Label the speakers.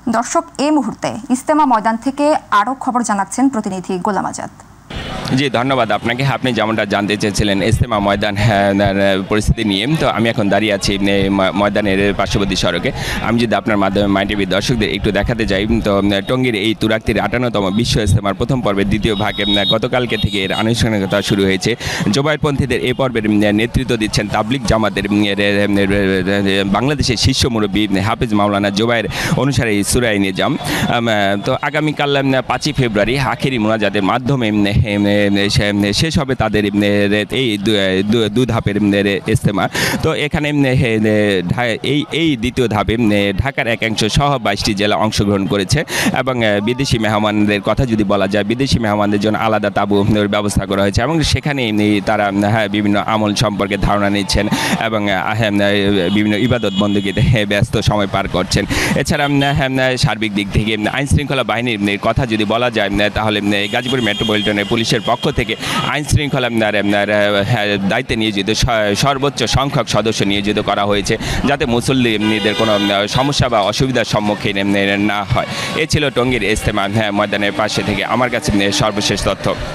Speaker 1: দর্শক, এই মুহূর্তে ইজতেমা ময়দান থেকে আরও খবর জানাচ্ছেন প্রতিনিধি গোলাম আজাদ।
Speaker 2: জি, ধন্যবাদ আপনাকে। আপনি যেমনটা জানতে চেয়েছিলেন ইজতেমা ময়দান পরিস্থিতি নিয়ে, তো আমি এখন দাঁড়িয়ে আছি ময়দানের পার্শ্ববর্তী সড়কে। আমি যদি আপনার মাধ্যমে মাই টিভির দর্শকদের একটু দেখাতে যাই, তো টঙ্গীর এই তুরাগতীর 58তম বিশ্ব ইজতেমার প্রথম পর্বের দ্বিতীয় ভাগে গতকালকে থেকে এর আনুষ্ঠানিকতা শুরু হয়েছে। জোবায়েরপন্থীদের এই পর্বের নেতৃত্ব দিচ্ছেন তাবলিগ জামাতের বাংলাদেশের শীর্ষ মুরব্বী হাফেজ মাওলানা জোবায়ের অনুসারী সুরাই নিজাম। তো আগামীকাল 5ই ফেব্রুয়ারি আখেরি মোনাজাতের মাধ্যমে শেষ হবে তাদের এই দু ধাপের ইজতেমা। তো এখানে এই দ্বিতীয় ধাপে ঢাকার একাংশ সহ 22টি জেলা অংশগ্রহণ করেছে এবং বিদেশি মেহমানদের কথা যদি বলা যায়, বিদেশি মেহমানদের জন্য আলাদা তাঁবু ব্যবস্থা করা হয়েছে এবং সেখানে তারা বিভিন্ন আমল সম্পর্কে ধারণা নিচ্ছেন এবং বিভিন্ন ইবাদত বন্দীতে ব্যস্ত সময় পার করছেন। এছাড়া সার্বিক দিক থেকে আইনশৃঙ্খলা বাহিনীর কথা যদি বলা যায়, তাহলে গাজীপুর মেট্রোপলিটনের পুলিশের পক্ষ থেকে আইনশৃঙ্খলা দায়িত্বে নিয়োজিত সর্বোচ্চ সংখ্যক সদস্য নিয়োজিত করা হয়েছে, যাতে মুসল্লিদের কোনো সমস্যা বা অসুবিধার সম্মুখীন না হয়। এ ছিল টঙ্গীর ইজতেমা ময়দানের পাশে থেকে আমার কাছে সর্বশেষ তথ্য।